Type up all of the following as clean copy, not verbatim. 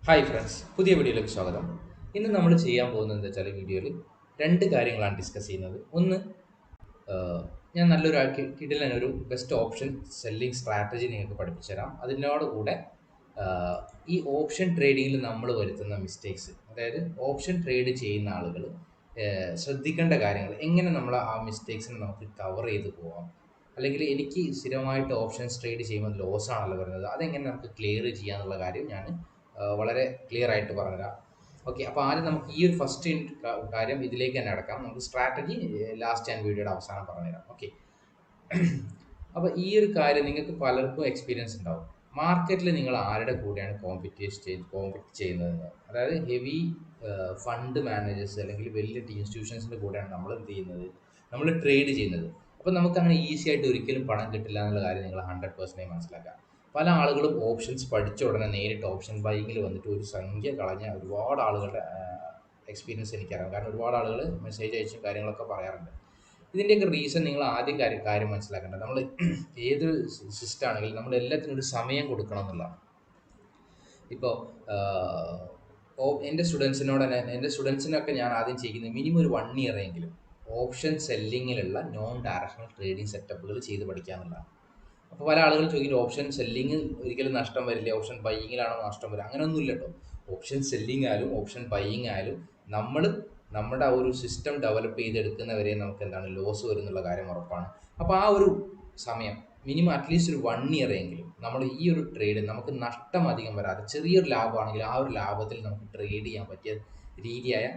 Hi friends, പുതിയ വീഡിയോയിലേക്ക് സ്വാഗതം. ഇന്ന് നമ്മൾ ചെയ്യാൻ പോകുന്നത് എന്താ വെച്ചാൽ വീഡിയോയിൽ രണ്ട് കാര്യങ്ങളാണ് ഡിസ്കസ് ചെയ്യുന്നത്. ഒന്ന്, ഞാൻ നല്ലൊരു കിടിലനൊരു ബെസ്റ്റ് ഓപ്ഷൻ സെല്ലിംഗ് സ്ട്രാറ്റജി നിങ്ങൾക്ക് പഠിപ്പിച്ചു തരാം. അതിനോട് കൂടെ ഈ ഓപ്ഷൻ ട്രേഡിങ്ങിൽ നമ്മൾ വരുത്തുന്ന മിസ്റ്റേക്സ്, അതായത് ഓപ്ഷൻ ട്രേഡ് ചെയ്യുന്ന ആളുകൾ ശ്രദ്ധിക്കേണ്ട കാര്യങ്ങൾ, എങ്ങനെ നമ്മൾ ആ മിസ്റ്റേക്സിനെ നമുക്ക് കവർ ചെയ്ത് പോകാം, അല്ലെങ്കിൽ എനിക്ക് സ്ഥിരമായിട്ട് ഓപ്ഷൻസ് ട്രേഡ് ചെയ്യുമ്പോൾ ലോസ് ആണല്ലോ വരുന്നത്, അതെങ്ങനെ നമുക്ക് ക്ലിയർ ചെയ്യാന്നുള്ള കാര്യം ഞാൻ വളരെ ക്ലിയർ ആയിട്ട് പറഞ്ഞുതരാം. ഓക്കെ, അപ്പോൾ ആദ്യം നമുക്ക് ഈ ഒരു ഫസ്റ്റ് കാര്യം ഇതിലേക്ക് തന്നെ അടക്കാം. നമുക്ക് സ്ട്രാറ്റജി ലാസ്റ്റ് ഞാൻ വീഡിയോയുടെ അവസാനം പറഞ്ഞുതരാം. ഓക്കെ, അപ്പോൾ ഈ ഒരു കാര്യം നിങ്ങൾക്ക് പലർക്കും എക്സ്പീരിയൻസ് ഉണ്ടാവും. മാർക്കറ്റിൽ നിങ്ങൾ ആരുടെ കൂടെയാണ് കോമ്പറ്റ് ചെയ്യുന്നതെന്ന്, അതായത് ഹെവി ഫണ്ട് മാനേജേഴ്സ് അല്ലെങ്കിൽ വലിയ ഇൻസ്റ്റിറ്റ്യൂഷൻസിൻ്റെ കൂടെയാണ് നമ്മൾ എന്ത് ചെയ്യുന്നത്, നമ്മൾ ട്രേഡ് ചെയ്യുന്നത്. അപ്പോൾ നമുക്ക് അങ്ങനെ ഈസി ആയിട്ട് ഒരിക്കലും പണം കിട്ടില്ല എന്നുള്ള കാര്യം നിങ്ങൾ 100% മനസ്സിലാക്കുക. പല ആളുകളും ഓപ്ഷൻസ് പഠിച്ച ഉടനെ നേരിട്ട് ഓപ്ഷൻ ബൈങ്ങിൽ വന്നിട്ട് ഒരു സംഖ്യ കളഞ്ഞ ഒരുപാട് ആളുകളുടെ എക്സ്പീരിയൻസ് എനിക്കറിയാം. കാരണം ഒരുപാട് ആളുകൾ മെസ്സേജ് അയച്ചും കാര്യങ്ങളൊക്കെ പറയാറുണ്ട്. ഇതിൻ്റെയൊക്കെ റീസൺ നിങ്ങൾ ആദ്യം കാര്യം മനസ്സിലാക്കേണ്ടത്, നമ്മൾ ഏതൊരു സിസ്റ്റം ആണെങ്കിലും നമ്മൾ എല്ലാത്തിനും ഒരു സമയം കൊടുക്കണം എന്നുള്ളതാണ്. ഇപ്പോൾ എൻ്റെ സ്റ്റുഡൻസിനൊക്കെ ഞാൻ ആദ്യം ചെയ്യുന്നത് മിനിമം ഒരു 1 ഇയർ എങ്കിലും ഓപ്ഷൻ സെല്ലിങ്ങിലുള്ള നോൺ ഡയറക്ഷണൽ ട്രേഡിംഗ് സെറ്റപ്പുകൾ ചെയ്ത് പഠിക്കുക എന്നുള്ളതാണ്. അപ്പോൾ പല ആളുകൾ ചോദിക്കുന്നത് ഓപ്ഷൻ സെല്ലിങ് ഒരിക്കലും നഷ്ടം വരില്ല, ഓപ്ഷൻ ബൈയിങ്ങിലാണോ നഷ്ടം വരിക? അങ്ങനെയൊന്നുമില്ല കേട്ടോ. ഓപ്ഷൻ സെല്ലിംഗ് ആയാലും ഓപ്ഷൻ ബൈയിങ് ആയാലും നമ്മൾ നമ്മുടെ ആ ഒരു സിസ്റ്റം ഡെവലപ്പ് ചെയ്തെടുക്കുന്നവരെ നമുക്ക് എന്താണ് ലോസ് വരുന്നുള്ള കാര്യം ഉറപ്പാണ്. അപ്പോൾ ആ ഒരു സമയം മിനിമം അറ്റ്ലീസ്റ്റ് ഒരു 1 ഇയർ എങ്കിലും നമ്മൾ ഈ ഒരു ട്രേഡ് നമുക്ക് നഷ്ടം അധികം വരാതെ ചെറിയൊരു ലാഭമാണെങ്കിൽ ആ ഒരു ലാഭത്തിൽ നമുക്ക് ട്രേഡ് ചെയ്യാൻ പറ്റിയ രീതിയായ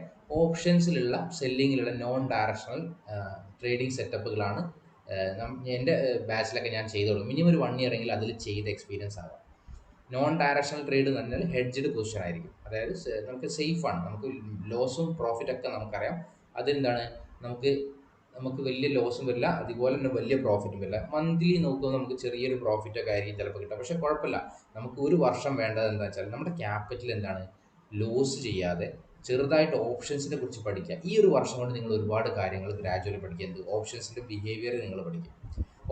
ഓപ്ഷൻസിലുള്ള സെല്ലിങ്ങിലുള്ള നോൺ ഡയറക്ഷണൽ ട്രേഡിംഗ് സെറ്റപ്പുകളാണ് എൻ്റെ ബാച്ചിലൊക്കെ ഞാൻ ചെയ്തോളൂ. മിനിമം ഒരു 1 ഇയർ എങ്കിലും അതിൽ ചെയ്ത് എക്സ്പീരിയൻസ് ആകാം. നോൺ ഡയറക്ഷണൽ ട്രേഡ് എന്ന് പറഞ്ഞാൽ ഹെഡ്ജ്ഡ് പൊസിഷൻ ആയിരിക്കും. അതായത് നമുക്ക് സേഫ് ആണ്, നമുക്ക് ലോസും പ്രോഫിറ്റൊക്കെ നമുക്കറിയാം. അതെന്താണ്, നമുക്ക് നമുക്ക് വലിയ ലോസും വരില്ല, അതുപോലെ തന്നെ വലിയ പ്രോഫിറ്റും വരില്ല. മന്ത്ലി നോക്കുമ്പോൾ നമുക്ക് ചെറിയൊരു പ്രോഫിറ്റൊക്കെ ആയിരിക്കും ചിലപ്പോൾ കിട്ടുക. പക്ഷേ കുഴപ്പമില്ല, നമുക്ക് ഒരു വർഷം വേണ്ടത് എന്താ വെച്ചാൽ നമ്മുടെ ക്യാപിറ്റൽ എന്താണ് ലോസ് ചെയ്യാതെ ചെറുതായിട്ട് ഓപ്ഷൻസിനെ കുറിച്ച് പഠിക്കുക. ഈ ഒരു വർഷം കൊണ്ട് നിങ്ങൾ ഒരുപാട് കാര്യങ്ങൾ ഗ്രാജുവലി പഠിക്കുക. എന്ത് ഓപ്ഷൻസിൻ്റെ ബിഹേവിയർ നിങ്ങൾ പഠിക്കും.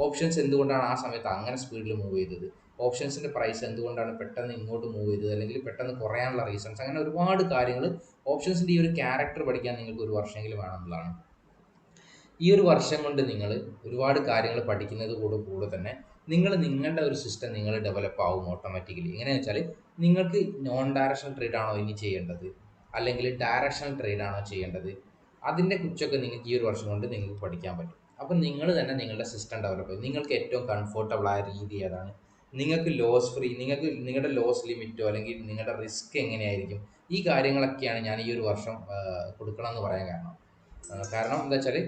ഓപ്ഷൻസ് എന്തുകൊണ്ടാണ് ആ സമയത്ത് അങ്ങനെ സ്പീഡിൽ മൂവ് ചെയ്തത്, ഓപ്ഷൻസിൻ്റെ പ്രൈസ് എന്തുകൊണ്ടാണ് പെട്ടെന്ന് ഇങ്ങോട്ട് മൂവ് ചെയ്തത്, അല്ലെങ്കിൽ പെട്ടെന്ന് കുറയാനുള്ള റീസൺസ്, അങ്ങനെ ഒരുപാട് കാര്യങ്ങൾ ഓപ്ഷൻസിൻ്റെ ഈ ഒരു ക്യാരക്ടർ പഠിക്കാൻ നിങ്ങൾക്ക് ഒരു വർഷമെങ്കിലും വേണമെന്നുള്ളതാണ്. ഈ ഒരു വർഷം കൊണ്ട് നിങ്ങൾ ഒരുപാട് കാര്യങ്ങൾ പഠിക്കുന്നത് കൂടെ തന്നെ നിങ്ങളുടെ ഒരു സിസ്റ്റം നിങ്ങൾ ഡെവലപ്പ് ആവും ഓട്ടോമാറ്റിക്കലി. എങ്ങനെയാണെന്ന് വെച്ചാൽ നിങ്ങൾക്ക് നോൺ ഡയറക്ഷണൽ ട്രേഡ് ആണോ ഇനി ചെയ്യേണ്ടത്, അല്ലെങ്കിൽ ഡയറക്ഷണൽ ട്രേഡ് ആണോ ചെയ്യേണ്ടത്, അതിൻ്റെ കുറിച്ചൊക്കെ നിങ്ങൾക്ക് ഈ ഒരു വർഷം കൊണ്ട് നിങ്ങൾക്ക് പഠിക്കാൻ പറ്റും. അപ്പം നിങ്ങൾ തന്നെ നിങ്ങളുടെ സിസ്റ്റം ഡെവലപ്പ് ചെയ്യും. നിങ്ങൾക്ക് ഏറ്റവും കംഫർട്ടബിൾ ആയ രീതി ഏതാണ്, നിങ്ങൾക്ക് ലോസ് ഫ്രീ, നിങ്ങൾക്ക് നിങ്ങളുടെ ലോസ് ലിമിറ്റോ അല്ലെങ്കിൽ നിങ്ങളുടെ റിസ്ക് എങ്ങനെയായിരിക്കും, ഈ കാര്യങ്ങളൊക്കെയാണ് ഞാൻ ഈ ഒരു വർഷം കൊടുക്കണം എന്ന് പറയാൻ കാരണം. കാരണം എന്താ വെച്ചാൽ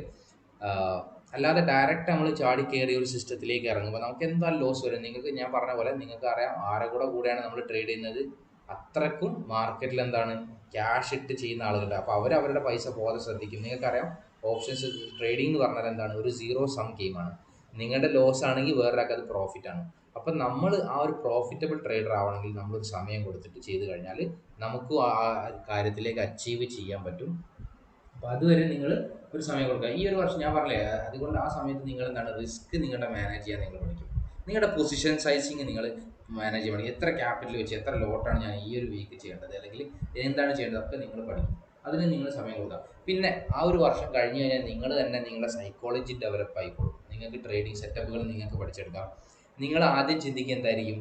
അല്ലാതെ ഡയറക്റ്റ് നമ്മൾ ചാടി കയറിയ ഒരു സിസ്റ്റത്തിലേക്ക് ഇറങ്ങുമ്പോൾ നമുക്ക് എന്തായാലും ലോസ് വരും. നിങ്ങൾക്ക് ഞാൻ പറഞ്ഞ പോലെ നിങ്ങൾക്ക് അറിയാം ആരെ കൂടെയാണ് നമ്മൾ ട്രേഡ് ചെയ്യുന്നത്. അത്രക്കും മാർക്കറ്റിൽ എന്താണ് ക്യാഷ് ഇട്ട് ചെയ്യുന്ന ആളുകളുണ്ട്. അപ്പോൾ അവരുടെ പൈസ പോലെ ശ്രദ്ധിക്കും. നിങ്ങൾക്കറിയാം ഓപ്ഷൻസ് ട്രേഡിംഗ് എന്ന് പറഞ്ഞാൽ എന്താണ്, ഒരു സീറോ സം ഗെയിമാണ്. നിങ്ങളുടെ ലോസ് ആണെങ്കിൽ വേറൊരാൾക്ക് അത് പ്രോഫിറ്റ് ആണ്. അപ്പം നമ്മൾ ആ ഒരു പ്രോഫിറ്റബിൾ ട്രേഡർ ആവണമെങ്കിൽ നമ്മളൊരു സമയം കൊടുത്തിട്ട് ചെയ്ത് കഴിഞ്ഞാൽ നമുക്കും ആ കാര്യത്തിലേക്ക് അച്ചീവ് ചെയ്യാൻ പറ്റും. അപ്പോൾ അതുവരെ നിങ്ങൾ ഒരു സമയം കൊടുക്കുക. ഈ ഒരു വർഷം ഞാൻ പറഞ്ഞില്ലേ, അതുകൊണ്ട് ആ സമയത്ത് നിങ്ങൾ എന്താണ് റിസ്ക് നിങ്ങളുടെ മാനേജ് ചെയ്യാൻ നിങ്ങൾ പഠിക്കും. നിങ്ങളുടെ പൊസിഷൻ സൈസിങ് നിങ്ങൾ മാനേജ് ചെയ്യണം. എത്ര ക്യാപിറ്റൽ വെച്ച് എത്ര ലോട്ടാണ് ഞാൻ ഈ ഒരു വീക്ക് ചെയ്യേണ്ടത്, അല്ലെങ്കിൽ എന്താണ് ചെയ്യേണ്ടത്, ഒക്കെ നിങ്ങൾ പഠിക്കും. അതിന് നിങ്ങൾ സമയം കൊടുക്കുക. പിന്നെ ആ ഒരു വർഷം കഴിഞ്ഞ് കഴിഞ്ഞാൽ നിങ്ങൾ തന്നെ നിങ്ങളുടെ സൈക്കോളജി ഡെവലപ്പ് ആയിക്കോളും. നിങ്ങൾക്ക് ട്രേഡിംഗ് സെറ്റപ്പുകൾ നിങ്ങൾക്ക് പഠിച്ചെടുക്കാം. നിങ്ങൾ ആദ്യം ചിന്തിക്കുക എന്തായിരിക്കും,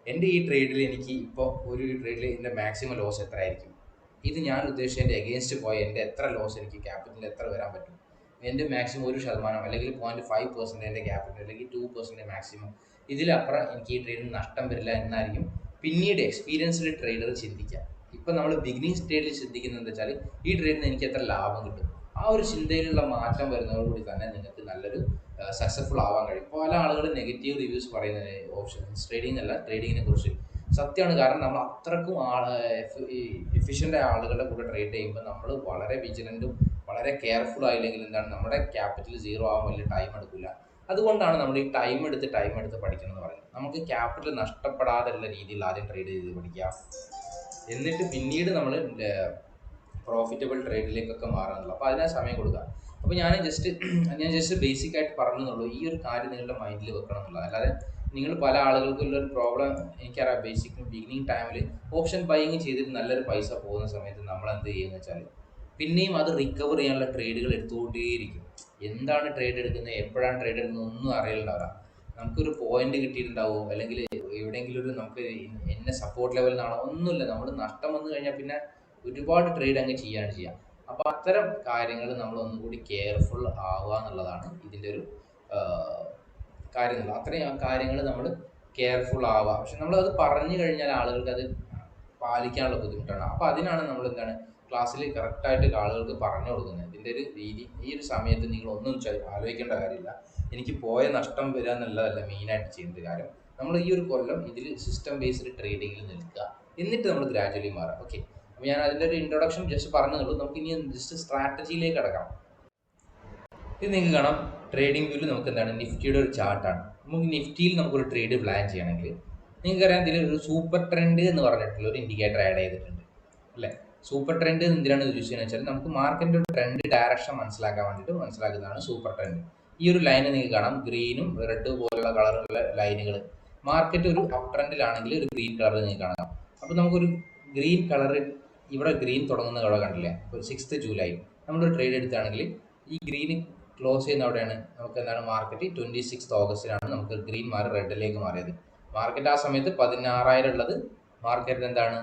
എൻ്റെ ഈ ട്രേഡിൽ എനിക്ക് ഇപ്പോൾ ഒരു ട്രേഡിൽ എൻ്റെ മാക്സിമം ലോസ് എത്ര ആയിരിക്കും, ഇത് ഞാൻ ഉദ്ദേശിച്ചതിൻ്റെ എഗെയിൻസ്റ്റ് പോയ എൻ്റെ എത്ര ലോസ് എനിക്ക് ക്യാപിറ്റൽ എത്ര വരാൻ പറ്റും, എൻ്റെ മാക്സിമം 1% അല്ലെങ്കിൽ 0.5% എൻ്റെ ക്യാപിറ്റൽ, അല്ലെങ്കിൽ 2% മാക്സിമം, ഇതിലപ്പുറം എനിക്ക് ഈ ട്രേഡിൽ നഷ്ടം വരില്ല എന്നായിരിക്കും പിന്നീട് എക്സ്പീരിയൻസ്ഡ് ട്രേഡർ ചിന്തിക്കുക. ഇപ്പം നമ്മൾ ബിഗിനിങ് സ്റ്റേജിൽ ചിന്തിക്കുന്നത് എന്താ വെച്ചാൽ ഈ ട്രേഡിൽ നിന്ന് എനിക്ക് എത്ര ലാഭം കിട്ടും. ആ ഒരു ചിന്തയിലുള്ള മാറ്റം വരുന്നതോടുകൂടി തന്നെ നിങ്ങൾക്ക് നല്ലൊരു സക്സസ്ഫുൾ ആവാൻ കഴിയും. പല ആളുകൾ നെഗറ്റീവ് റിവ്യൂസ് പറയുന്നത് ഓപ്ഷൻസ് ട്രേഡിംഗ് അല്ല, ട്രേഡിങ്ങിനെ കുറിച്ച് സത്യമാണ്. കാരണം നമ്മൾ അത്രക്കും എഫിഷ്യൻ്റ് ആളുകളുടെ കൂടെ ട്രേഡ് ചെയ്യുമ്പോൾ നമ്മൾ വളരെ വിജിലൻറ്റും വളരെ കെയർഫുൾ ആയില്ലെങ്കിൽ എന്താണ് നമ്മുടെ ക്യാപിറ്റൽ സീറോ ആവാൻ വലിയ ടൈം എടുക്കില്ല. അതുകൊണ്ടാണ് നമ്മൾ ഈ ടൈം എടുത്ത് പഠിക്കണം എന്ന് പറയുന്നത്. നമുക്ക് ക്യാപിറ്റൽ നഷ്ടപ്പെടാതെയുള്ള രീതിയിൽ ആദ്യം ട്രേഡ് ചെയ്ത് പഠിക്കുക, എന്നിട്ട് പിന്നീട് നമ്മൾ പ്രോഫിറ്റബിൾ ട്രേഡിലേക്കൊക്കെ മാറാനുള്ളൂ. അപ്പോൾ അതിനാ സമയം കൊടുക്കുക. അപ്പോൾ ഞാൻ ജസ്റ്റ് ബേസിക് ആയിട്ട് പറഞ്ഞെന്നുള്ളൂ. ഈ ഒരു കാര്യം നിങ്ങളുടെ മൈൻഡിൽ വെക്കണം എന്നുള്ളത്. അല്ലാതെ നിങ്ങൾ പല ആളുകൾക്കുള്ള ഒരു പ്രോബ്ലം എനിക്കറിയാം. ബേസിക് ബിഗിനിങ് ടൈമിൽ ഓപ്ഷൻ ബൈയിങ് ചെയ്തിട്ട് നല്ലൊരു പൈസ പോകുന്ന സമയത്ത് നമ്മൾ എന്ത് ചെയ്യുമെന്ന് വെച്ചാൽ പിന്നെയും അത് റിക്കവർ ചെയ്യാനുള്ള ട്രേഡുകൾ എടുത്തുകൊണ്ടേയിരിക്കും. എന്താണ് ട്രേഡ് എടുക്കുന്നത്, എപ്പോഴാണ് ട്രേഡ് എടുക്കുന്നത് ഒന്നും അറിയില്ലാണ്ടാവില്ല. നമുക്കൊരു പോയിന്റ് കിട്ടിയിട്ടുണ്ടാവും, അല്ലെങ്കിൽ എവിടെയെങ്കിലും ഒരു നമുക്ക് എന്നെ സപ്പോർട്ട് ലെവലിൽ നിന്നാണോ ഒന്നുമില്ല, നമ്മൾ നഷ്ടം വന്നു കഴിഞ്ഞാൽ പിന്നെ ഒരുപാട് ട്രേഡ് അങ്ങ് ചെയ്യാണ് ചെയ്യാം. അപ്പോൾ അത്തരം കാര്യങ്ങൾ നമ്മൾ ഒന്നുകൂടി കെയർഫുൾ ആവുക എന്നുള്ളതാണ് ഇതിൻ്റെ ഒരു കാര്യങ്ങൾ. അത്രയും കാര്യങ്ങൾ നമ്മൾ കെയർഫുൾ ആവുക. പക്ഷെ നമ്മളത് പറഞ്ഞു കഴിഞ്ഞാൽ ആളുകൾക്ക് അത് പാലിക്കാനുള്ള ബുദ്ധിമുട്ടാണ്. അപ്പോൾ അതിനാണ് നമ്മൾ എന്താണ് ക്ലാസ്സിൽ കറക്റ്റായിട്ട് ആളുകൾക്ക് പറഞ്ഞു കൊടുക്കുന്നത്. ഇതിൻ്റെ ഒരു രീതി, ഈ ഒരു സമയത്ത് നിങ്ങൾ ഒന്നും ആലോചിക്കേണ്ട കാര്യമില്ല. എനിക്ക് പോയ നഷ്ടം വരിക എന്നുള്ളതല്ല മെയിനായിട്ട് ചെയ്യേണ്ട കാര്യം. നമ്മൾ ഈ ഒരു കൊല്ലം ഇതിൽ സിസ്റ്റം ബേസ്ഡ് ട്രേഡിങ്ങിൽ നിൽക്കുക, എന്നിട്ട് നമ്മൾ ഗ്രാജുവലി മാറാം. ഓക്കെ, അപ്പോൾ ഞാൻ അതിൻ്റെ ഒരു ഇൻട്രൊഡക്ഷൻ ജസ്റ്റ് പറഞ്ഞതുള്ളൂ. നമുക്ക് ഇനി ജസ്റ്റ് സ്ട്രാറ്റജിയിലേക്ക് കടക്കാം. ഇത് നിങ്ങൾക്ക് കാണാം, ട്രേഡിംഗ് വ്യൂവിൽ നമുക്ക് എന്താണ് നിഫ്റ്റിയുടെ ഒരു ചാർട്ടാണ്. നമുക്ക് നിഫ്റ്റിയിൽ നമുക്കൊരു ട്രേഡ് പ്ലാൻ ചെയ്യണമെങ്കിൽ നിങ്ങൾക്കറിയാം ഇതിൽ ഒരു സൂപ്പർ ട്രെൻഡ് എന്ന് പറഞ്ഞിട്ടുള്ള ഒരു ഇൻഡിക്കേറ്റർ ആഡ് ചെയ്തിട്ടുണ്ട് അല്ലേ. സൂപ്പർ ട്രെൻഡ് എന്തിനാണ് യൂസ് ചെയ്യുന്നത് വെച്ചാൽ നമുക്ക് മാർക്കറ്റിൻ്റെ ഒരു ട്രെൻഡ് ഡയറക്ഷൻ മനസ്സിലാക്കാൻ വേണ്ടിയിട്ട് മനസ്സിലാക്കുന്നതാണ് സൂപ്പർ ട്രെൻഡ്. ഈ ഒരു ലൈന് നിങ്ങൾക്ക് കാണാം, ഗ്രീനും റെഡ് പോലുള്ള കളറുള്ള ലൈനുകൾ. മാർക്കറ്റ് ഒരു അപ് ട്രെൻഡിലാണെങ്കിൽ ഒരു ഗ്രീൻ കളർ നിങ്ങൾക്ക് കാണാം. അപ്പോൾ നമുക്കൊരു ഗ്രീൻ കളർ, ഇവിടെ ഗ്രീൻ തുടങ്ങുന്ന കളർ കണ്ടില്ലേ, ഇപ്പോൾ 6th ജൂലൈ നമ്മളൊരു ട്രേഡ് എടുക്കുകയാണെങ്കിൽ ഈ ഗ്രീൻ ക്ലോസ് ചെയ്യുന്ന അവിടെയാണ് നമുക്ക് എന്താണ് മാർക്കറ്റ് 26th ഓഗസ്റ്റിലാണ് നമുക്ക് ഗ്രീൻ മാറി റെഡിലേക്ക് മാറിയത്. മാർക്കറ്റ് ആ സമയത്ത് 16,000 ഉള്ളത് മാർക്കറ്റ് എന്താണ്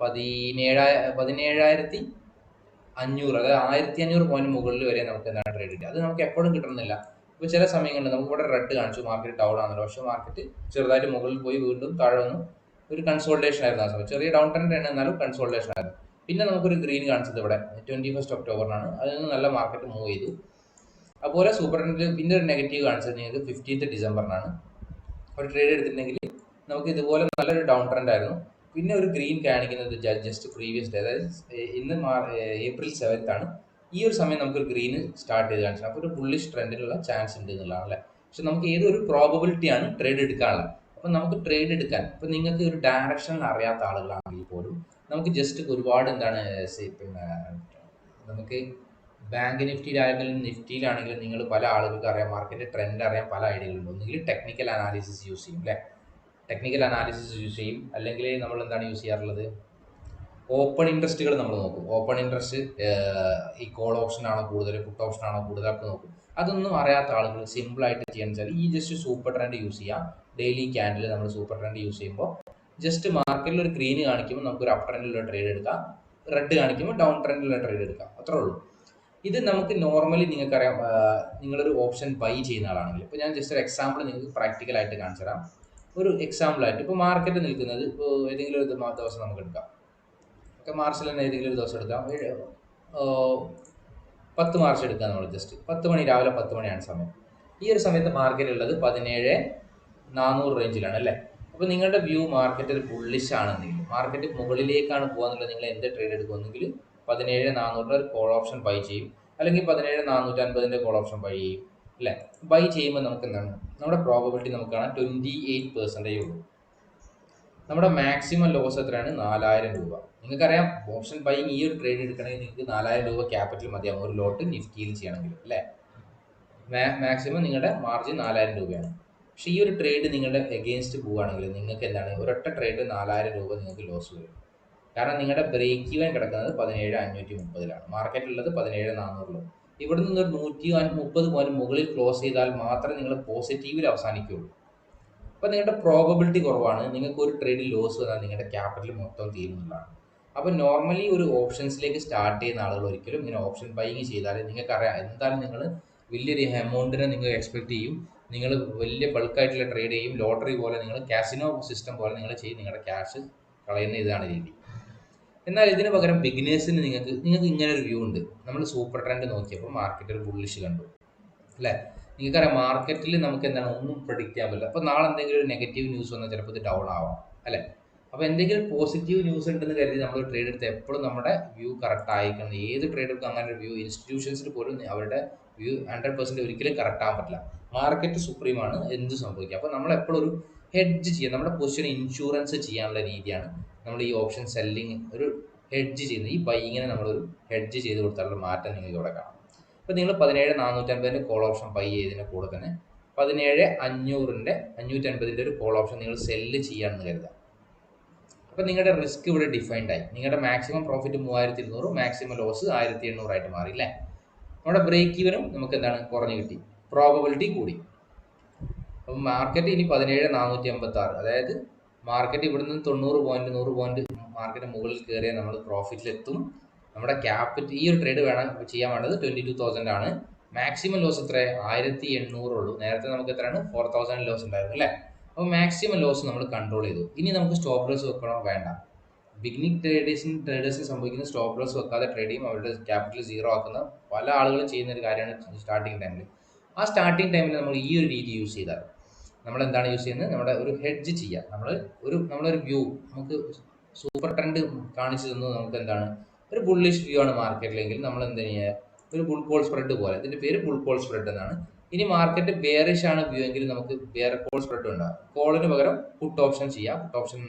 17,500, അതായത് 1,500 പോയിന്റ് മുകളിൽ വരെ നമുക്ക് എന്താണ് ട്രേഡ് കിട്ടുക. അത് നമുക്ക് എപ്പോഴും കിട്ടണമെന്നില്ല. ഇപ്പോൾ ചില സമയങ്ങളിൽ നമുക്ക് ഇവിടെ റെഡ് കാണിച്ചു, മാർക്കറ്റ് ഡൗൺ ആണല്ലോ, പക്ഷേ മാർക്കറ്റ് ചെറുതായിട്ട് മുകളിൽ പോയി വീണ്ടും താഴെ വന്നു, ഒരു കൺസോൾട്ടേഷൻ ആയിരുന്നു ആ സമയം. ചെറിയ ഡൗൺ ട്രെൻഡ് ആണ്, എന്നാലും കൺസോൾട്ടേഷൻ ആയിരുന്നു. പിന്നെ നമുക്കൊരു ഗ്രീൻ കാണിച്ചത് ഇവിടെ 21st ഒക്ടോബറിനാണ്, അതിൽ നിന്ന് നല്ല മാർക്കറ്റ് മൂവ് ചെയ്തു. അതുപോലെ സൂപ്പർ ട്രെൻഡിൽ പിന്നെ ഒരു നെഗറ്റീവ് കാണിച്ചത് നിങ്ങൾക്ക് 15th ഡിസംബറിനാണ്. ഒരു ട്രേഡ് എടുത്തിട്ടുണ്ടെങ്കിൽ നമുക്ക് ഇതുപോലെ നല്ലൊരു ഡൗൺ ട്രെൻഡ് ആയിരുന്നു. പിന്നെ ഒരു ഗ്രീൻ കാണിക്കുന്നത് ജസ്റ്റ് പ്രീവിയസ് ഡേ, അതായത് ഇന്ന് April 7th ആണ്. ഈ ഒരു സമയം നമുക്കൊരു ഗ്രീന് സ്റ്റാർട്ട് ചെയ്ത് കാണിച്ചത്. അപ്പോൾ ഒരു ബുള്ളിഷ് ട്രെൻഡിനുള്ള ചാൻസ് ഉണ്ട് എന്നുള്ളതാണ് അല്ലേ. പക്ഷെ നമുക്ക് ഏതൊരു പ്രോബബിലിറ്റിയാണ് ട്രേഡ് എടുക്കാനുള്ളത്. അപ്പം നമുക്ക് ട്രേഡ് എടുക്കാൻ, ഇപ്പം നിങ്ങൾക്ക് ഒരു ഡയറക്ഷനിൽ അറിയാത്ത ആളുകളാണെങ്കിൽ പോലും നമുക്ക് ജസ്റ്റ് ഒരുപാട് എന്താണ് പിന്നെ നമുക്ക് ബാങ്ക് നിഫ്റ്റിയിലാണെങ്കിലും നിഫ്റ്റിയിലാണെങ്കിലും നിങ്ങൾ പല ആളുകൾക്ക് അറിയാം, മാർക്കറ്റ് ട്രെൻഡ് അറിയാൻ പല ഐഡിയകളുണ്ട്. ഒന്നുകിൽ ടെക്നിക്കൽ അനാലിസിസ് യൂസ് ചെയ്യും അല്ലേ, ടെക്നിക്കൽ അനാലിസിസ് യൂസ് ചെയ്യും. അല്ലെങ്കിൽ നമ്മൾ എന്താണ് യൂസ് ചെയ്യാറുള്ളത്, ഓപ്പൺ ഇൻട്രസ്റ്റുകൾ നമ്മൾ നോക്കും. ഓപ്പൺ ഇൻട്രസ്റ്റ് ഈ കോൾ ഓപ്ഷൻ ആണോ കൂടുതൽ, പുട്ട് ഓപ്ഷൻ ആണോ കൂടുതലൊക്കെ നോക്കും. അതൊന്നും അറിയാത്ത ആളുകൾ സിമ്പിളായിട്ട് ചെയ്യാന്ന് വെച്ചാൽ ഈ ജസ്റ്റ് സൂപ്പർ ട്രെൻഡ് യൂസ് ചെയ്യാം. ഡെയിലി ക്യാൻഡിൽ നമ്മൾ സൂപ്പർ ട്രെൻഡ് യൂസ് ചെയ്യുമ്പോൾ ജസ്റ്റ് മാർക്കറ്റിൽ ഒരു ഗ്രീൻ കാണിക്കുമ്പോൾ നമുക്കൊരു അപ്പ് ട്രെൻഡിലുള്ള ട്രേഡ് എടുക്കാം, റെഡ് കാണിക്കുമ്പോൾ ഡൗൺ ട്രെൻഡിലുള്ള ട്രേഡ് എടുക്കാം, അത്രേ ഉള്ളൂ. ഇത് നമുക്ക് നോർമലി നിങ്ങൾക്കറിയാം, നിങ്ങളൊരു ഓപ്ഷൻ ബൈ ചെയ്യുന്ന ആളാണെങ്കിൽ, ഇപ്പോൾ ഞാൻ ജസ്റ്റ് ഒരു എക്സാമ്പിൾ നിങ്ങൾക്ക് പ്രാക്ടിക്കലായിട്ട് കാണിച്ചു തരാം. ഒരു എക്സാമ്പിളായിട്ട് ഇപ്പോൾ മാർക്കറ്റ് നിൽക്കുന്നത്, ഇപ്പോൾ ഏതെങ്കിലും ഒരു ദിവസം നമുക്ക് എടുക്കാം. ഒക്കെ മാർച്ചിൽ തന്നെ ഏതെങ്കിലും ഒരു ദിവസം എടുക്കാം. 10 മാർച്ച് എടുക്കാം. നമ്മൾ ജസ്റ്റ് 10 മണി, രാവിലെ 10 മണിയാണ് സമയം. ഈ ഒരു സമയത്ത് മാർക്കറ്റ് ഉള്ളത് 17,400 റേഞ്ചിലാണ് അല്ലേ. അപ്പോൾ നിങ്ങളുടെ വ്യൂ മാർക്കറ്റ് ഒരു ബുള്ളിഷ് ആണെന്നെങ്കിൽ, മാർക്കറ്റ് മുകളിലേക്കാണ് പോകാന്നുള്ളത്, നിങ്ങൾ എന്ത് ട്രേഡ് എടുക്കുമെന്നെങ്കിൽ 17,400 ഒരു കോൾ ഓപ്ഷൻ ബൈ ചെയ്യും, അല്ലെങ്കിൽ 17,450 കോൾ ഓപ്ഷൻ ബൈ ചെയ്യും അല്ലേ. ബൈ ചെയ്യുമ്പോൾ നമുക്ക് എന്താണ് നമ്മുടെ പ്രോബബിലിറ്റി നമുക്ക് കാണാം 28% ഉള്ളൂ. നമ്മുടെ മാക്സിമം ലോസ് എത്രയാണ്, 4,000 രൂപ. നിങ്ങൾക്കറിയാം ഓപ്ഷൻ ബൈയിങ് ഈ ഒരു ട്രേഡ് എടുക്കണമെങ്കിൽ നിങ്ങൾക്ക് 4,000 രൂപ ക്യാപിറ്റൽ മതിയാവും ഒരു ലോട്ട് നിഫ്റ്റിയിൽ ചെയ്യണമെങ്കിൽ അല്ലേ. മാക്സിമം നിങ്ങളുടെ മാർജിൻ 4,000 രൂപയാണ്. പക്ഷേ ഈ ഒരു ട്രേഡ് നിങ്ങളുടെ എഗെയിൻസ്റ്റ് പോവുകയാണെങ്കിൽ നിങ്ങൾക്ക് എന്താണ് ഒരൊറ്റ ട്രേഡ് 4,000 രൂപ നിങ്ങൾക്ക് ലോസ് വരും. കാരണം നിങ്ങളുടെ ബ്രേക്ക് ഈവൻ കിടക്കുന്നത് 17,530 മാർക്കറ്റ് ഉള്ളത് 17,400. ഇവിടെ നിന്ന് ഒരു 130 പോയിന്റ് മുകളിൽ ക്ലോസ് ചെയ്താൽ മാത്രമേ നിങ്ങൾ പോസിറ്റീവിൽ അവസാനിക്കുകയുള്ളൂ. അപ്പോൾ നിങ്ങളുടെ പ്രോബബിലിറ്റി കുറവാണ്, നിങ്ങൾക്ക് ഒരു ട്രേഡിൽ ലോസ് വന്നാൽ നിങ്ങളുടെ ക്യാപിറ്റൽ മൊത്തം തീരുന്നതാണ്. അപ്പോൾ നോർമലി ഒരു ഓപ്ഷൻസിലേക്ക് സ്റ്റാർട്ട് ചെയ്യുന്ന ആളുകൾ ഒരിക്കലും ഇങ്ങനെ ഓപ്ഷൻ ബൈയിങ് ചെയ്താൽ നിങ്ങൾക്കറിയാം എന്തായാലും നിങ്ങൾ വലിയൊരു എമൗണ്ടിനെ നിങ്ങൾ എക്സ്പെക്ട് ചെയ്യും, നിങ്ങൾ വലിയ ബൾക്കായിട്ടുള്ള ട്രേഡ് ചെയ്യും, ലോട്ടറി പോലെ നിങ്ങൾ കാസിനോ സിസ്റ്റം പോലെ നിങ്ങൾ ചെയ്യും, നിങ്ങളുടെ ക്യാഷ് കളയുന്ന ഇതാണ് രീതി. എന്നാൽ ഇതിന് പകരം ബിഗിനേഴ്സിന് നിങ്ങൾക്ക് ഇങ്ങനെ ഒരു വ്യൂ ഉണ്ട്. നമ്മൾ സൂപ്പർ ട്രെൻഡ് നോക്കിയപ്പോൾ മാർക്കറ്റ് ഒരു ബുള്ളിഷ് കണ്ടു അല്ലേ. നിങ്ങൾക്കറിയാം മാർക്കറ്റിൽ നമുക്ക് എന്താണ് ഒന്നും പ്രഡിക്റ്റ് ചെയ്യാൻ പറ്റില്ല. അപ്പോൾ നാളെ എന്തെങ്കിലും ഒരു നെഗറ്റീവ് ന്യൂസ് വന്നാൽ ചിലപ്പോൾ ഇത് ഡൗൺ ആവാം അല്ലേ. അപ്പോൾ എന്തെങ്കിലും പോസിറ്റീവ് ന്യൂസ് ഉണ്ടെന്ന് കരുതി നമ്മൾ ട്രേഡ് എടുത്ത് എപ്പോഴും നമ്മുടെ വ്യൂ കറക്റ്റ് ആയിരിക്കണം. ഏത് ട്രേഡർക്കും അങ്ങനെ ഒരു വ്യൂ, ഇൻസ്റ്റിറ്റ്യൂഷൻസിൽ പോലും അവരുടെ വ്യൂ 100% ഒരിക്കലും കറക്റ്റ് ആകാൻ പറ്റില്ല. മാർക്കറ്റ് സുപ്രീമാണ്, എന്ത് സംഭവിക്കുക. അപ്പോൾ നമ്മൾ എപ്പോഴും ഒരു ഹെഡ്ജ് ചെയ്യുക, നമ്മുടെ പൊസിഷൻ ഇൻഷുറൻസ് ചെയ്യാനുള്ള രീതിയാണ് നമ്മൾ ഈ ഓപ്ഷൻ സെല്ലിങ് ഒരു ഹെഡ്ജ് ചെയ്യുന്നത്. ഈ ബൈയിങ്ങിനെ നമ്മളൊരു ഹെഡ്ജ് ചെയ്ത് കൊടുത്താലുള്ള മാറ്റം നിങ്ങൾക്ക് ഇവിടെ കാണാം. അപ്പോൾ നിങ്ങൾ 17,450 കോൾ ഓപ്ഷൻ ബൈ ചെയ്തതിന് കൂടെ തന്നെ 17,500-ന്റെ 550-ന്റെ ഒരു കോൾ ഓപ്ഷൻ നിങ്ങൾ സെല്ല് ചെയ്യാമെന്ന് കരുതുക. അപ്പോൾ നിങ്ങളുടെ റിസ്ക് ഇവിടെ ഡിഫൈൻഡ് ആയി. നിങ്ങളുടെ മാക്സിമം പ്രോഫിറ്റ് 3200, മാക്സിമം ലോസ് 1800 ആയിട്ട് മാറി അല്ലേ. നമ്മുടെ ബ്രേക്ക് ഈവനും നമുക്ക് എന്താണ് കുറഞ്ഞു കിട്ടി, പ്രോബബിലിറ്റി കൂടി. അപ്പം മാർക്കറ്റ് ഇനി 17,456, അതായത് മാർക്കറ്റ് ഇവിടുന്ന് 90 പോയിന്റ് 100 പോയിന്റ് മാർക്കറ്റ് മുകളിൽ കയറിയാൽ നമ്മൾ പ്രോഫിറ്റിലെത്തും. നമ്മുടെ ക്യാപിറ്റൽ ഈ ഒരു ട്രേഡ് ചെയ്യാൻ വേണ്ടത് 22,000 ആണ്. മാക്സിമം ലോസ് എത്ര? 1800 ഉള്ളൂ. നേരത്തെ നമുക്ക് എത്രയാണ്? 4000 ലോസ് ഉണ്ടായിരുന്നു അല്ലേ. അപ്പോൾ മാക്സിമം ലോസ് നമ്മൾ കൺട്രോൾ ചെയ്തു. ഇനി നമുക്ക് സ്റ്റോപ്പ് ലോസ് വെക്കണോ? വേണ്ട. ബിഗിനിങ് ട്രേഡേഴ്സിന് സംഭവിക്കുന്ന സ്റ്റോപ്പ് ലോസ് വെക്കാതെ ട്രേഡ് ചെയ്യും അവരുടെ ക്യാപിറ്റൽ സീറോ ആക്കുന്ന പല ആളുകളും ചെയ്യുന്ന ഒരു കാര്യമാണ് സ്റ്റാർട്ടിങ് ടൈമിൽ. ആ സ്റ്റാർട്ടിങ് ടൈമിൽ നമ്മൾ ഈ ഒരു രീതി യൂസ് ചെയ്താൽ നമ്മൾ എന്താണ് യൂസ് ചെയ്യുന്നത്? നമ്മുടെ ഒരു ഹെഡ്ജ് ചെയ്യാം. നമ്മളൊരു വ്യൂ നമുക്ക് സൂപ്പർ ട്രെൻഡ് കാണിച്ചു തന്നത് നമുക്ക് എന്താണ്? ഒരു ബുള്ളിഷ് വ്യൂ ആണ് മാർക്കറ്റിലെങ്കിൽ നമ്മൾ എന്ത് ചെയ്യുക? ഒരു ബുൾ കോൾ സ്പ്രെഡ് പോലെ, ഇതിന്റെ പേര് ബുൾ കോൾ സ്പ്രെഡ് എന്നാണ്. ഇനി മാർക്കറ്റ് ബെയറിഷ് ആണ് വ്യൂ എങ്കിൽ നമുക്ക് ബെയർ കോൾ സ്പ്രെഡ് ഉണ്ടാകും. കോളിന് പകരം പുട്ട് ഓപ്ഷൻ ചെയ്യാം. പുട്ട് ഓപ്ഷൻ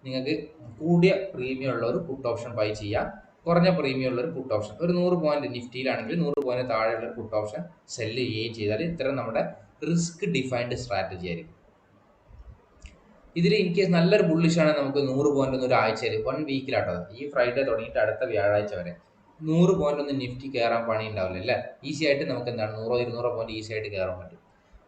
നിങ്ങൾക്ക് കൂടിയ പ്രീമിയം ഉള്ള ഒരു പുട്ട് ഓപ്ഷൻ ബൈ ചെയ്യാം, കുറഞ്ഞ പ്രീമിയം ഉള്ള ഒരു പുട്ട് ഓപ്ഷൻ. ഒരു 100 പോയിന്റ് നിഫ്റ്റിയിലാണെങ്കിൽ 100 പോയിന്റ് താഴെയുള്ള ഒരു പുട്ട് ഓപ്ഷൻ സെല്ല് ചെയ്യുകയും ചെയ്താൽ ഇത്തരം നമ്മുടെ റിസ്ക് ഡിഫൈൻഡ് സ്ട്രാറ്റജി ആയിരിക്കും. ഇതിൽ ഇൻ കേസ് നല്ലൊരു ബുള്ളിഷ് ആണ്, നമുക്ക് 100 പോയിന്റ് ഒന്നും ഒരാഴ്ചയിൽ 1 വീക്കിലാട്ടോ, ഈ ഫ്രൈഡേ തുടങ്ങിയിട്ട് അടുത്ത വ്യാഴാഴ്ച വരെ 100 പോയിന്റ് ഒന്നും നിഫ്റ്റി കയറാൻ പണി ഉണ്ടാവില്ല അല്ലേ. ഈസി ആയിട്ട് നമുക്ക് എന്താണ് 100-200 പോയിന്റ് ഈസി ആയിട്ട് കയറാൻ പറ്റും.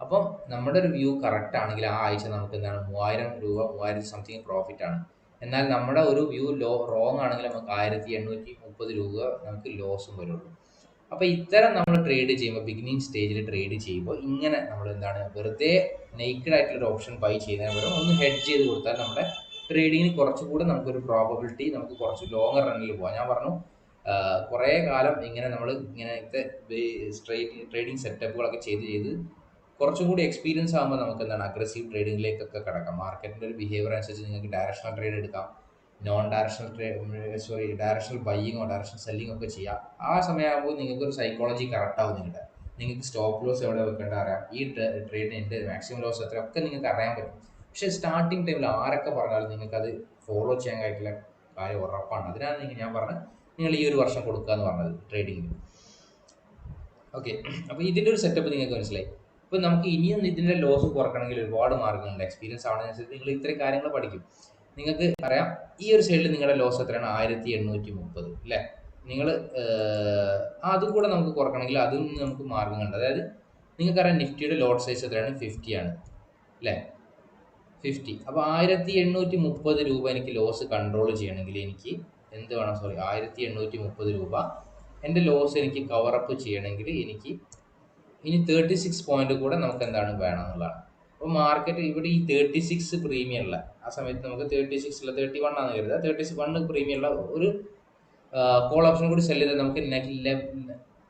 അപ്പം നമ്മുടെ ഒരു വ്യൂ കറക്റ്റ് ആണെങ്കിൽ ആ ആഴ്ച നമുക്ക് എന്താണ് 3000 രൂപ 3000 സംതിങ് പ്രോഫിറ്റ് ആണ്. എന്നാൽ നമ്മുടെ ഒരു വ്യൂ റോങ് ആണെങ്കിൽ നമുക്ക് 1830 രൂപ നമുക്ക് ലോസും വരുള്ളൂ. അപ്പോൾ ഇത്തരം നമ്മൾ ട്രേഡ് ചെയ്യുമ്പോൾ, ബിഗിനിങ് സ്റ്റേജിൽ ട്രേഡ് ചെയ്യുമ്പോൾ ഇങ്ങനെ നമ്മൾ എന്താണ് വെറുതെ നെയ്ക്കഡ് ആയിട്ടുള്ള ഒരു ഓപ്ഷൻ ബൈ ചെയ്യുന്നതിന് പകരം ഒന്ന് ഹെഡ്ജ് ചെയ്ത് കൊടുത്താൽ നമ്മുടെ ട്രേഡിങ്ങിന് കുറച്ചുകൂടെ നമുക്കൊരു പ്രോബബിലിറ്റി, നമുക്ക് കുറച്ച് ലോങ്ങർ റണ്ണിൽ പോകാം. ഞാൻ പറഞ്ഞു കുറേ കാലം ഇങ്ങനെ നമ്മൾ ഇങ്ങനത്തെ ട്രേഡിംഗ് സെറ്റപ്പുകളൊക്കെ ചെയ്ത് കുറച്ചും കൂടി എക്സ്പീരിയൻസ് ആകുമ്പോൾ നമുക്ക് എന്താണ് അഗ്രസീവ് ട്രേഡിങ്ങിലേക്കൊക്കെ കിടക്കാം. മാർക്കറ്റിൻ്റെ ഒരു ബിഹേവിയർ അനുസരിച്ച് നിങ്ങൾക്ക് ഡയറക്ഷണൽ ട്രേഡ് എടുക്കാം, ഡയറക്ഷണൽ ബൈയിങ്ങോ ഡയറക്ഷണൽ സെല്ലിങ്ങോ ഒക്കെ ചെയ്യാം. ആ സമയമാകുമ്പോൾ നിങ്ങൾക്ക് ഒരു സൈക്കോളജി കറക്റ്റ് ആവും. നിങ്ങൾക്ക് സ്റ്റോപ്പ് ലോസ് എവിടെ വെക്കേണ്ട അറിയാം, ഈ ട്രേഡിന് എൻ്റെ മാക്സിമം ലോസ് എത്ര ഒക്കെ നിങ്ങൾക്ക് അറിയാൻ പറ്റും. പക്ഷേ സ്റ്റാർട്ടിങ് ടൈമിൽ ആരൊക്കെ പറഞ്ഞാലും നിങ്ങൾക്കത് ഫോളോ ചെയ്യാൻ കഴിയുന്ന കാര്യം ഉറപ്പാണ്. അതിനാണ് ഞാൻ പറഞ്ഞത് നിങ്ങൾ ഈ ഒരു വർഷം കൊടുക്കുക എന്ന് പറഞ്ഞത് ട്രേഡിങ്ങിന്. ഓക്കെ, അപ്പോൾ ഇതിൻ്റെ ഒരു സെറ്റപ്പ് നിങ്ങൾക്ക് മനസ്സിലായി. ഇപ്പോൾ നമുക്ക് ഇനിയും ഇതിൻ്റെ ലോസ് കുറക്കണമെങ്കിൽ ഒരുപാട് മാർഗ്ഗങ്ങളുണ്ട്. എക്സ്പീരിയൻസ് ആവുന്നതിനനുസരിച്ച് നിങ്ങൾ ഇത്രയും കാര്യങ്ങൾ പഠിക്കും. നിങ്ങൾക്ക് അറിയാം ഈ ഒരു സൈഡിൽ നിങ്ങളുടെ ലോസ് എത്രയാണ്? 1830 അല്ലേ. നിങ്ങൾ അതും കൂടെ നമുക്ക് കുറക്കണമെങ്കിൽ അതും നമുക്ക് മാർഗ്ഗങ്ങളുണ്ട്. അതായത് നിങ്ങൾക്കറിയാം നിഫ്റ്റിയുടെ ലോട്ട് സൈസ് എത്രയാണ്? 50 ആണ് അല്ലേ, 50. അപ്പോൾ 1830 രൂപ എനിക്ക് ലോസ് കൺട്രോൾ ചെയ്യണമെങ്കിൽ എനിക്ക് എന്ത് വേണം? 1830 രൂപ എൻ്റെ ലോസ് എനിക്ക് കവറപ്പ് ചെയ്യണമെങ്കിൽ എനിക്ക് ഇനി 36 പോയിന്റ് കൂടെ നമുക്ക് എന്താണ് വേണം എന്നുള്ളതാണ്. അപ്പോൾ മാർക്കറ്റ് ഇവിടെ ഈ 36 പ്രീമിയം ഉള്ള ആ സമയത്ത് നമുക്ക് 36 അല്ല 31 ആണെന്ന് കരുതുക, 31 പ്രീമിയം ഉള്ള ഒരു കോൾ ഓപ്ഷൻ കൂടി സെല് ചെയ്താൽ നമുക്ക്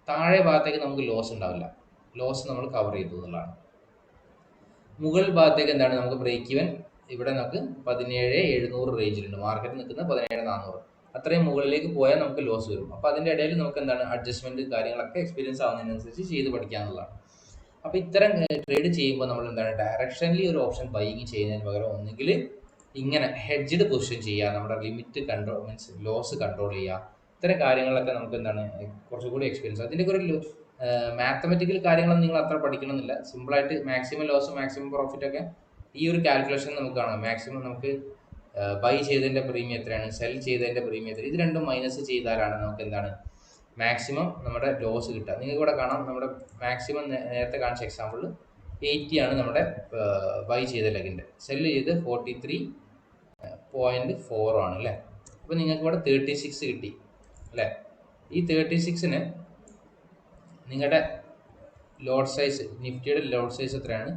താഴെ ഭാഗത്തേക്ക് നമുക്ക് ലോസ് ഉണ്ടാവില്ല. ലോസ് നമ്മൾ കവർ ചെയ്തു എന്നുള്ളതാണ്. മുകൾ ഭാഗത്തേക്ക് എന്താണ് നമുക്ക് ബ്രേക്ക് ഈവൻ ഇവിടെ നമുക്ക് 17,700 റേഞ്ചിലുണ്ട്. മാർക്കറ്റ് നിൽക്കുന്നത് 17,400. അത്രയും മുകളിലേക്ക് പോയാൽ നമുക്ക് ലോസ് വരും. അപ്പോൾ അതിൻ്റെ ഇടയിൽ നമുക്ക് എന്താണ് അഡ്ജസ്റ്റ്മെന്റ് കാര്യങ്ങളൊക്കെ എക്സ്പീരിയൻസ് ആവുന്നതിനനുസരിച്ച് ചെയ്ത് പഠിക്കാന്നുള്ളതാണ്. അപ്പോൾ ഇത്തരം ട്രേഡ് ചെയ്യുമ്പോൾ നമ്മൾ എന്താണ് ഡയറക്ഷനലി ഒരു ഓപ്ഷൻ ബൈയിങ് ചെയ്യുന്നതിന് പകരം ഒന്നുകിൽ ഇങ്ങനെ ഹെഡ്ജ്ഡ് പൊസിഷൻ ചെയ്യുക, നമ്മുടെ limit control means loss control ചെയ്യുക. ഇത്തരം കാര്യങ്ങളൊക്കെ നമുക്ക് എന്താണ് കുറച്ചുകൂടി എക്സ്പീരിയൻസ്. അതിൻ്റെ ഒരു മാത്തമെറ്റിക്കൽ കാര്യങ്ങളൊന്നും നിങ്ങൾ അത്ര പഠിക്കണമെന്നില്ല. സിമ്പിളായിട്ട് മാക്സിമം ലോസ് മാക്സിമം പ്രോഫിറ്റ് ഒക്കെ ഈ ഒരു കാൽക്കുലേഷൻ നമുക്ക് കാണാം. മാക്സിമം നമുക്ക് ബൈ ചെയ്തതിൻ്റെ പ്രീമിയം എത്രയാണ്, സെൽ ചെയ്തതിൻ്റെ പ്രീമിയം എത്ര, ഇത് രണ്ടും മൈനസ് ചെയ്താലാണ് നമുക്ക് എന്താണ് മാക്സിമം നമ്മുടെ ലോസ് കിട്ടുക. നിങ്ങൾക്ക് ഇവിടെ കാണാം നമ്മുടെ മാക്സിമം നേരത്തെ കാണിച്ച എക്സാമ്പിളിൽ 80 ആണ് നമ്മുടെ ബൈ ചെയ്ത ലെഗിൻ്റെ, സെല്ല് ചെയ്ത് 43.4 ആണ് അല്ലേ. അപ്പോൾ നിങ്ങൾക്ക് ഇവിടെ 36 കിട്ടി അല്ലേ. ഈ 36-ന് നിങ്ങളുടെ ലോഡ് സൈസ് നിഫ്റ്റിയുടെ ലോഡ് സൈസ് എത്രയാണ്?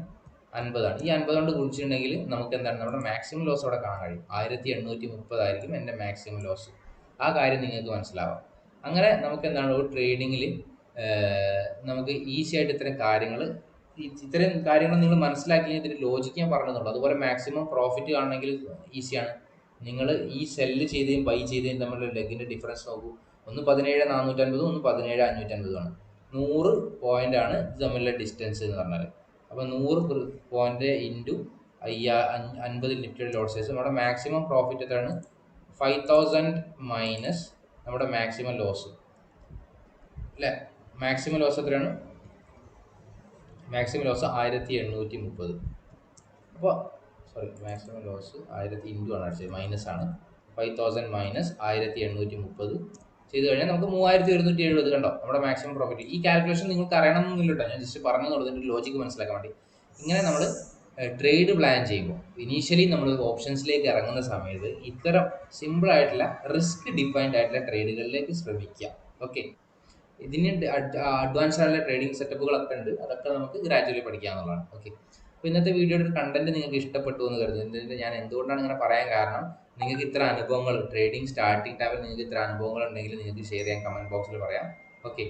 50 ആണ്. ഈ 50 കൊണ്ട് കുടിച്ചിട്ടുണ്ടെങ്കിൽ നമുക്ക് എന്താണ് നമ്മുടെ മാക്സിമം ലോസ് അവിടെ കാണാൻ കഴിയും. 1830 ആയിരിക്കും എൻ്റെ മാക്സിമം ലോസ്. ആ കാര്യം നിങ്ങൾക്ക് മനസ്സിലാവാം. അങ്ങനെ നമുക്ക് എന്താണ് ഒരു ട്രേഡിങ്ങിൽ നമുക്ക് ഈസി ആയിട്ട് ഇത്തരം കാര്യങ്ങൾ നിങ്ങൾ മനസ്സിലാക്കി ഇതിൻ്റെ ലോജിക്ക് ഞാൻ പറഞ്ഞതുള്ളൂ. അതുപോലെ മാക്സിമം പ്രോഫിറ്റ് കാണണമെങ്കിൽ ഈസിയാണ്. നിങ്ങൾ ഈ സെല്ല് ചെയ്തതും ബൈ ചെയ്തതും തമ്മിലുള്ള ലെഗിൻ്റെ ഡിഫറൻസ് നോക്കൂ. ഒന്ന് 17,450, ഒന്ന് 17,550 ആണ്. 100 പോയിന്റ് ആണ് ഇത് തമ്മിലുള്ള ഡിസ്റ്റൻസ് എന്ന് പറഞ്ഞാൽ. അപ്പോൾ 100 പോയിന്റ് ഇൻറ്റു 50 നിഫ്റ്റിയുടെ ലോഡ് സൈസ് നമ്മുടെ മാക്സിമം പ്രോഫിറ്റ് എത്രയാണ്? 5000 മൈനസ് നമ്മുടെ മാക്സിമം ലോസ് അല്ലേ. മാക്സിമം ലോസ് എത്രയാണ്? Maximum loss 1830. അപ്പോൾ സോറി, മാക്സിമം ലോസ് 1000 ഇൻറ്റു ആണ് അടിച്ചത്, മൈനസ് ആണ്. 5000 മൈനസ് 1830 ചെയ്ത് കഴിഞ്ഞാൽ നമുക്ക് 3170. കണ്ടോ നമ്മുടെ മാക്സിമം പ്രോഫിറ്റ്. ഈ കാൽക്കുലേഷൻ നിങ്ങൾക്ക് അറിയണമെന്നില്ല കേട്ടോ, ഞാൻ ജസ്റ്റ് പറഞ്ഞെന്നുള്ളത് ഇതിൻ്റെ ലോജിക്ക് മനസ്സിലാക്കാൻ വേണ്ടി. ഇങ്ങനെ നമ്മൾ ട്രേഡ് പ്ലാൻ ചെയ്യുമ്പോൾ ഇനീഷ്യലി നമ്മൾ ഓപ്ഷൻസിലേക്ക് ഇറങ്ങുന്ന സമയത്ത് ഇത്തരം സിമ്പിൾ ആയിട്ടുള്ള റിസ്ക് ഡിഫൈൻഡ് ആയിട്ടുള്ള ട്രേഡുകളിലേക്ക് ശ്രമിക്കുക. ഓക്കെ, ഇതിന് അഡ്വാൻസ് ആയിട്ടുള്ള ട്രേഡിംഗ് സെറ്റപ്പുകളൊക്കെ ഉണ്ട്, അതൊക്കെ നമുക്ക് ഗ്രാജുവലി പഠിക്കാവുന്നതാണ്. ഓക്കെ, അപ്പോൾ ഇന്നത്തെ വീഡിയോയുടെ ഒരു കണ്ടന്റ് നിങ്ങൾക്ക് ഇഷ്ടപ്പെട്ടു എന്ന് കരുതുന്നു. ഞാൻ എന്തുകൊണ്ടാണ് ഇങ്ങനെ പറയാൻ കാരണം, നിങ്ങൾക്ക് ഇത്ര അനുഭവങ്ങൾ ട്രേഡിംഗ് സ്റ്റാർട്ടിംഗ് ടൈമിൽ നിങ്ങൾക്ക് ഇത്ര അനുഭവങ്ങൾ ഉണ്ടെങ്കിൽ നിങ്ങൾക്ക് ഷെയർ ചെയ്യാൻ കമന്റ് ബോക്സിൽ പറയാം. ഓക്കെ,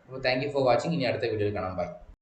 അപ്പോൾ താങ്ക് യു ഫോർ വാച്ചിങ്. ഇനി അടുത്ത വീഡിയോയിൽ കാണാം. ബൈ.